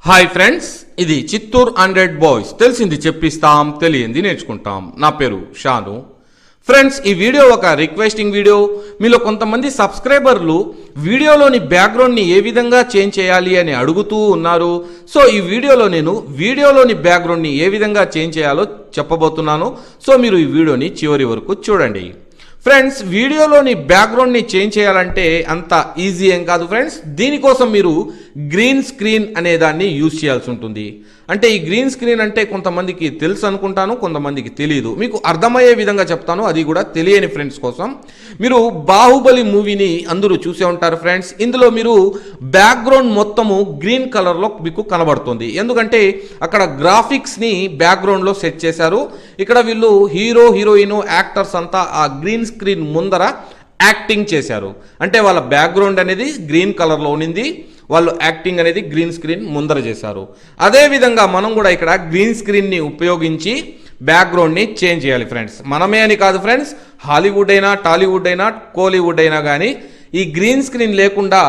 Hi friends, ఇది Chittoor 100 boys. తెలిసింది చెప్పిస్తాం, తెలియంది నేర్చుకుంటాం. నా పేరు షాను. ఫ్రెండ్స్, ఈ వీడియో ఒక రిక్వెస్టింగ్ వీడియో. మీలో కొంతమంది సబ్స్క్రైబర్లు వీడియోలోని బ్యాక్గ్రౌండ్ని ఏ విధంగా చేంజ్ చేయాలి అని అడుగుతూ ఉన్నారు. సో ఈ వీడియోలో నేను వీడియోలోని బ్యాక్గ్రౌండ్ని ఏ విధంగా చేంజ్ చేయాలో చెప్పబోతున్నాను. సో మీరు ఈ వీడియోని చివరి వరకు చూడండి. ఫ్రెండ్స్, వీడియోలోని బ్యాక్గ్రౌండ్ని చేంజ్ చేయాలంటే అంత ఈజీ ఏం కాదు ఫ్రెండ్స్. దీనికోసం మీరు గ్రీన్ స్క్రీన్ అనే దాన్ని యూజ్ చేయాల్సి ఉంటుంది. అంటే ఈ గ్రీన్ స్క్రీన్ అంటే కొంతమందికి తెలుసు అనుకుంటాను, కొంతమందికి తెలియదు. మీకు అర్థమయ్యే విధంగా చెప్తాను, అది కూడా తెలియని ఫ్రెండ్స్ కోసం. మీరు బాహుబలి మూవీని అందరూ చూసే ఉంటారు ఫ్రెండ్స్. ఇందులో మీరు బ్యాక్గ్రౌండ్ మొత్తము గ్రీన్ కలర్లో మీకు కనబడుతుంది. ఎందుకంటే అక్కడ గ్రాఫిక్స్ని బ్యాక్గ్రౌండ్లో సెట్ చేశారు. ఇక్కడ వీళ్ళు హీరో హీరోయిన్ యాక్టర్స్ అంతా ఆ గ్రీన్ స్క్రీన్ ముందర యాక్టింగ్ చేశారు. అంటే వాళ్ళ బ్యాక్గ్రౌండ్ అనేది గ్రీన్ కలర్లో ఉన్నింది, వాళ్ళు యాక్టింగ్ అనేది గ్రీన్ స్క్రీన్ ముందర చేశారు. అదేవిధంగా మనం కూడా ఇక్కడ గ్రీన్ స్క్రీన్ని ఉపయోగించి బ్యాక్గ్రౌండ్ని చేంజ్ చేయాలి ఫ్రెండ్స్. మనమే అని కాదు ఫ్రెండ్స్, హాలీవుడ్ అయినా టాలీవుడ్ అయినా కోలీవుడ్ అయినా కానీ ఈ గ్రీన్ స్క్రీన్ లేకుండా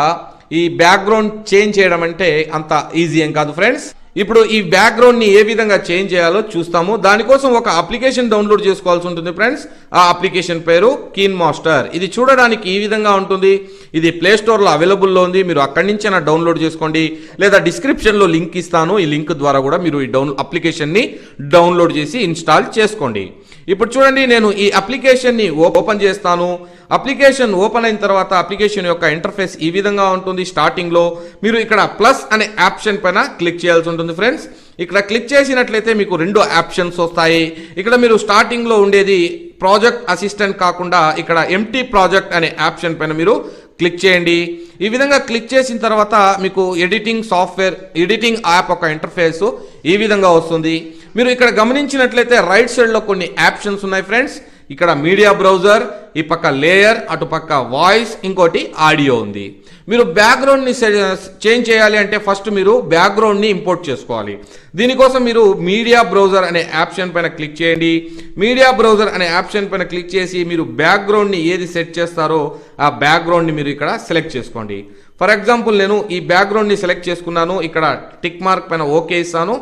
ఈ బ్యాక్గ్రౌండ్ చేంజ్ చేయడం అంటే అంత ఈజీ ఏం కాదు ఫ్రెండ్స్. ఇప్పుడు ఈ బ్యాక్గ్రౌండ్ని ఏ విధంగా చేంజ్ చేయాలో చూస్తాము. దానికోసం ఒక అప్లికేషన్ డౌన్లోడ్ చేసుకోవాల్సి ఉంటుంది ఫ్రెండ్స్. ఆ అప్లికేషన్ పేరు కీన్ మాస్టర్. ఇది చూడడానికి ఈ విధంగా ఉంటుంది. ఇది ప్లే స్టోర్లో అవైలబుల్లో ఉంది. మీరు అక్కడి నుంచైనా డౌన్లోడ్ చేసుకోండి, లేదా డిస్క్రిప్షన్లో లింక్ ఇస్తాను. ఈ లింక్ ద్వారా కూడా మీరు ఈ అప్లికేషన్ని డౌన్లోడ్ చేసి ఇన్స్టాల్ చేసుకోండి. ఇప్పుడు చూడండి, నేను ఈ అప్లికేషన్ని ఓపెన్ చేస్తాను. అప్లికేషన్ ఓపెన్ అయిన తర్వాత అప్లికేషన్ యొక్క ఇంటర్ఫేస్ ఈ విధంగా ఉంటుంది. స్టార్టింగ్లో మీరు ఇక్కడ ప్లస్ అనే ఆప్షన్ పైన క్లిక్ చేయాల్సి ఉంటుంది ఫ్రెండ్స్. ఇక్కడ క్లిక్ చేసినట్లయితే మీకు 2 ఆప్షన్స్ వస్తాయి. ఇక్కడ మీరు స్టార్టింగ్లో ఉండేది ప్రాజెక్ట్ అసిస్టెంట్ కాకుండా ఇక్కడ ఎంటీ ప్రాజెక్ట్ అనే ఆప్షన్ పైన మీరు క్లిక్ చేయండి. ఈ విధంగా క్లిక్ చేసిన తర్వాత మీకు ఎడిటింగ్ సాఫ్ట్వేర్, ఎడిటింగ్ యాప్ ఒక ఇంటర్ఫేస్ ఈ విధంగా వస్తుంది. మీరు ఇక్కడ గమనించినట్లయితే రైట్ సైడ్లో కొన్ని ఆప్షన్స్ ఉన్నాయి ఫ్రెండ్స్. ఇక్కడ మీడియా బ్రౌజర్, ఈ పక్క లేయర్, అటు పక్క వాయిస్, ఇంకోటి ఆడియో ఉంది. మీరు బ్యాక్గ్రౌండ్ని చేంజ్ చేయాలి అంటే ఫస్ట్ మీరు బ్యాక్గ్రౌండ్ని ఇంపోర్ట్ చేసుకోవాలి. దీనికోసం మీరు మీడియా బ్రౌజర్ అనే ఆప్షన్ పైన క్లిక్ చేయండి. మీడియా బ్రౌజర్ అనే ఆప్షన్ పైన క్లిక్ చేసి మీరు బ్యాక్గ్రౌండ్ని ఏది సెట్ చేస్తారో ఆ బ్యాక్గ్రౌండ్ని మీరు ఇక్కడ సెలెక్ట్ చేసుకోండి. ఫర్ ఎగ్జాంపుల్ నేను ఈ బ్యాక్గ్రౌండ్ని సెలెక్ట్ చేసుకున్నాను. ఇక్కడ టిక్ మార్క్ పైన ఓకే ఇస్తాను.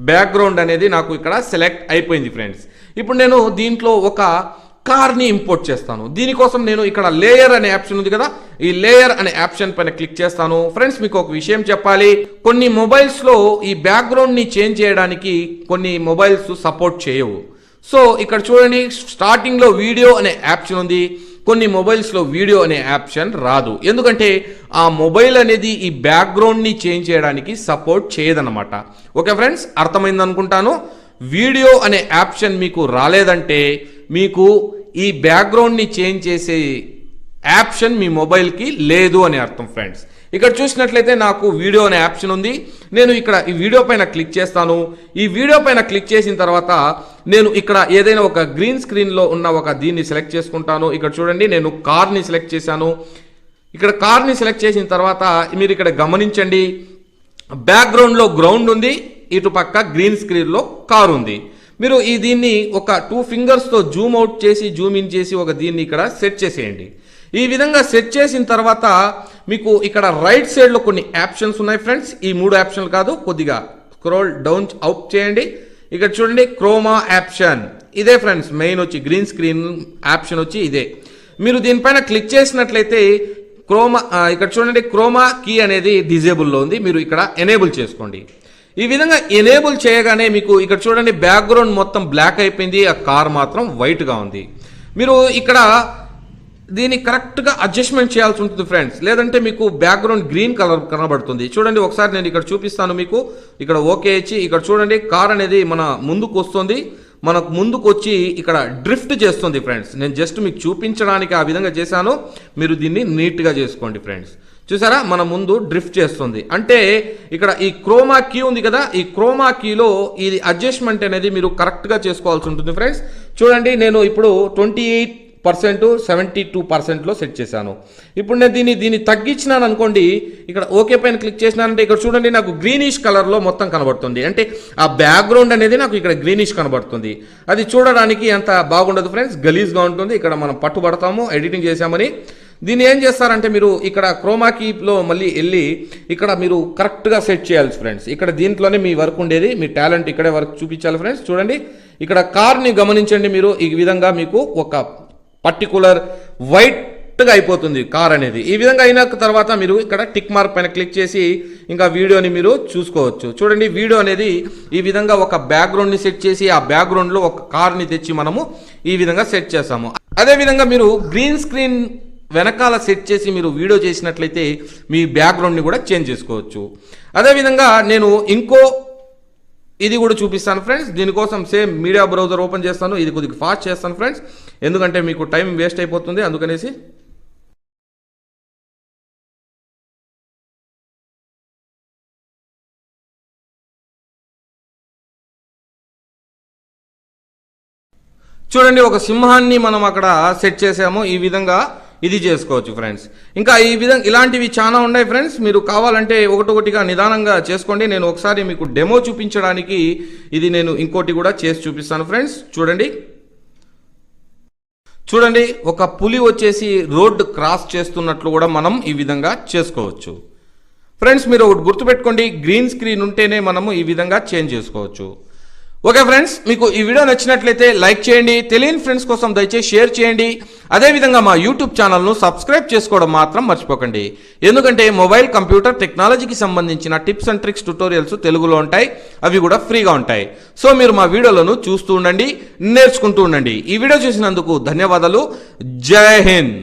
బ్యాక్గ్రౌండ్ అనేది నాకు ఇక్కడ సెలెక్ట్ అయిపోయింది ఫ్రెండ్స్. ఇప్పుడు నేను దీంట్లో ఒక కార్ని ఇంపోర్ట్ చేస్తాను. దీనికోసం నేను ఇక్కడ లేయర్ అనే ఆప్షన్ ఉంది కదా, ఈ లేయర్ అనే ఆప్షన్ పైన క్లిక్ చేస్తాను. ఫ్రెండ్స్, మీకు ఒక విషయం చెప్పాలి. కొన్ని మొబైల్స్లో ఈ బ్యాక్గ్రౌండ్ని చేంజ్ చేయడానికి కొన్ని మొబైల్స్ సపోర్ట్ చేయవు. సో ఇక్కడ చూడండి, స్టార్టింగ్లో వీడియో అనే ఆప్షన్ ఉంది. కొన్ని మొబైల్స్లో వీడియో అనే ఆప్షన్ రాదు. ఎందుకంటే ఆ మొబైల్ అనేది ఈ బ్యాక్గ్రౌండ్ని చేంజ్ చేయడానికి సపోర్ట్ చేయదన్నమాట. ఓకే ఫ్రెండ్స్, అర్థమైంది అనుకుంటాను. వీడియో అనే ఆప్షన్ మీకు రాలేదంటే మీకు ఈ బ్యాక్గ్రౌండ్ని చేంజ్ చేసే ఆప్షన్ మీ మొబైల్కి లేదు అని అర్థం ఫ్రెండ్స్. ఇక్కడ చూసినట్లయితే నాకు వీడియో అనే ఆప్షన్ ఉంది. నేను ఇక్కడ ఈ వీడియో పైన క్లిక్ చేస్తాను. ఈ వీడియో పైన క్లిక్ చేసిన తర్వాత నేను ఇక్కడ ఏదైనా ఒక గ్రీన్ స్క్రీన్లో ఉన్న ఒక దీన్ని సెలెక్ట్ చేసుకుంటాను. ఇక్కడ చూడండి, నేను కార్ని సెలెక్ట్ చేశాను. ఇక్కడ కార్ని సెలెక్ట్ చేసిన తర్వాత మీరు ఇక్కడ గమనించండి, బ్యాక్గ్రౌండ్లో గ్రౌండ్ ఉంది, ఇటు పక్క గ్రీన్ స్క్రీన్లో కార్ ఉంది. మీరు ఈ దీన్ని ఒక 2 ఫింగర్స్తో జూమ్ అవుట్ చేసి జూమ్ ఇన్ చేసి ఒక దీన్ని ఇక్కడ సెట్ చేసేయండి. ఈ విధంగా సెట్ చేసిన తర్వాత మీకు ఇక్కడ రైట్ సైడ్లో కొన్ని ఆప్షన్స్ ఉన్నాయి ఫ్రెండ్స్. ఈ 3 ఆప్షన్లు కాదు, కొద్దిగా స్క్రోల్ డౌన్ అవుట్ చేయండి. ఇక్కడ చూడండి, క్రోమా ఆప్షన్ ఇదే ఫ్రెండ్స్. మెయిన్ వచ్చి గ్రీన్ స్క్రీన్ ఆప్షన్ వచ్చి ఇదే. మీరు దీనిపైన క్లిక్ చేసినట్లయితే ఇక్కడ చూడండి, క్రోమా కీ అనేది డిజేబుల్లో ఉంది. మీరు ఇక్కడ ఎనేబుల్ చేసుకోండి. ఈ విధంగా ఎనేబుల్ చేయగానే మీకు ఇక్కడ చూడండి, బ్యాక్గ్రౌండ్ మొత్తం బ్లాక్ అయిపోయింది, ఆ కార్ మాత్రం వైట్గా ఉంది. మీరు ఇక్కడ దీన్ని కరెక్ట్గా అడ్జస్ట్మెంట్ చేయాల్సి ఉంటుంది ఫ్రెండ్స్. లేదంటే మీకు బ్యాక్గ్రౌండ్ గ్రీన్ కలర్ కనబడుతుంది. చూడండి, ఒకసారి నేను ఇక్కడ చూపిస్తాను మీకు. ఇక్కడ ఓకే ఇచ్చి ఇక్కడ చూడండి, కార్ అనేది మన ముందుకు వస్తుంది. మనకు ముందుకు వచ్చి ఇక్కడ డ్రిఫ్ట్ చేస్తుంది ఫ్రెండ్స్. నేను జస్ట్ మీకు చూపించడానికి ఆ విధంగా చేశాను. మీరు దీన్ని నీట్గా చేసుకోండి ఫ్రెండ్స్. చూసారా, మన ముందు డ్రిఫ్ట్ చేస్తుంది. అంటే ఇక్కడ ఈ క్రోమా కీ ఉంది కదా, ఈ క్రోమా కీలో ఇది అడ్జస్ట్మెంట్ అనేది మీరు కరెక్ట్గా చేసుకోవాల్సి ఉంటుంది ఫ్రెండ్స్. చూడండి, నేను ఇప్పుడు 28%, 72%లో సెట్ చేశాను. ఇప్పుడు నేను దీన్ని తగ్గించినాను అనుకోండి, ఇక్కడ ఓకే పైన క్లిక్ చేసినానంటే ఇక్కడ చూడండి, నాకు గ్రీనిష్ కలర్లో మొత్తం కనబడుతుంది. అంటే ఆ బ్యాక్గ్రౌండ్ అనేది నాకు ఇక్కడ గ్రీనిష్ కనబడుతుంది. అది చూడడానికి అంత బాగుండదు ఫ్రెండ్స్, గలీజ్గా ఉంటుంది. ఇక్కడ మనం పట్టుబడతాము ఎడిటింగ్ చేశామని. దీన్ని ఏం చేస్తారంటే మీరు ఇక్కడ క్రోమా కీలో మళ్ళీ వెళ్ళి ఇక్కడ మీరు కరెక్ట్గా సెట్ చేయాలి ఫ్రెండ్స్. ఇక్కడ దీంట్లోనే మీ వర్క్ ఉండేది, మీ టాలెంట్ ఇక్కడే వర్క్ చూపించాలి ఫ్రెండ్స్. చూడండి ఇక్కడ కార్ని గమనించండి మీరు. ఈ విధంగా మీకు ఒక పర్టికులర్ వైట్గా అయిపోతుంది కార్ అనేది. ఈ విధంగా అయిన తర్వాత మీరు ఇక్కడ టిక్ మార్క్ పైన క్లిక్ చేసి ఇంకా వీడియోని మీరు చూసుకోవచ్చు. చూడండి వీడియో అనేది ఈ విధంగా ఒక బ్యాక్గ్రౌండ్ని సెట్ చేసి ఆ బ్యాక్గ్రౌండ్లో ఒక కార్ని తెచ్చి మనము ఈ విధంగా సెట్ చేస్తాము. అదేవిధంగా మీరు గ్రీన్ స్క్రీన్ వెనకాల సెట్ చేసి మీరు వీడియో చేసినట్లయితే మీ బ్యాక్గ్రౌండ్ని కూడా చేంజ్ చేసుకోవచ్చు. అదేవిధంగా నేను ఇంకో ఇది కూడా చూపిస్తాను ఫ్రెండ్స్. దీనికోసం సేమ్ మీడియా బ్రౌజర్ ఓపెన్ చేస్తాను. ఇది కొద్దిగా ఫాస్ట్ చేస్తాను ఫ్రెండ్స్, ఎందుకంటే మీకు టైం వేస్ట్ అయిపోతుంది అందుకనేసి. చూడండి ఒక సింహాన్ని మనం అక్కడ సెట్ చేసాము. ఈ విధంగా ఇది చేసుకోవచ్చు ఫ్రెండ్స్. ఇంకా ఈ విధంగా ఇలాంటివి చాలా ఉన్నాయి ఫ్రెండ్స్. మీరు కావాలంటే ఒకటొకటిగా నిదానంగా చేసుకోండి. నేను ఒకసారి మీకు డెమో చూపించడానికి ఇది నేను ఇంకోటి కూడా చేసి చూపిస్తాను ఫ్రెండ్స్. చూడండి ఒక పులి వచ్చేసి రోడ్ క్రాస్ చేస్తున్నట్లు కూడా మనం ఈ విధంగా చేసుకోవచ్చు ఫ్రెండ్స్. మీరు ఒకటి గుర్తుపెట్టుకోండి, గ్రీన్ స్క్రీన్ ఉంటేనే మనము ఈ విధంగా చేంజ్ చేసుకోవచ్చు. ఓకే ఫ్రెండ్స్, మీకు ఈ వీడియో నచ్చినట్లయితే లైక్ చేయండి. తెలియని ఫ్రెండ్స్ కోసం దయచేసి షేర్ చేయండి. అదేవిధంగా మా యూట్యూబ్ ఛానల్ను సబ్స్క్రైబ్ చేసుకోవడం మాత్రం మర్చిపోకండి. ఎందుకంటే మొబైల్ కంప్యూటర్ టెక్నాలజీకి సంబంధించిన టిప్స్ అండ్ ట్రిక్స్ ట్యుటోరియల్స్ తెలుగులో ఉంటాయి, అవి కూడా ఫ్రీగా ఉంటాయి. సో మీరు మా వీడియోలను చూస్తూ ఉండండి, నేర్చుకుంటూ ఉండండి. ఈ వీడియో చూసినందుకు ధన్యవాదాలు. జై హింద్.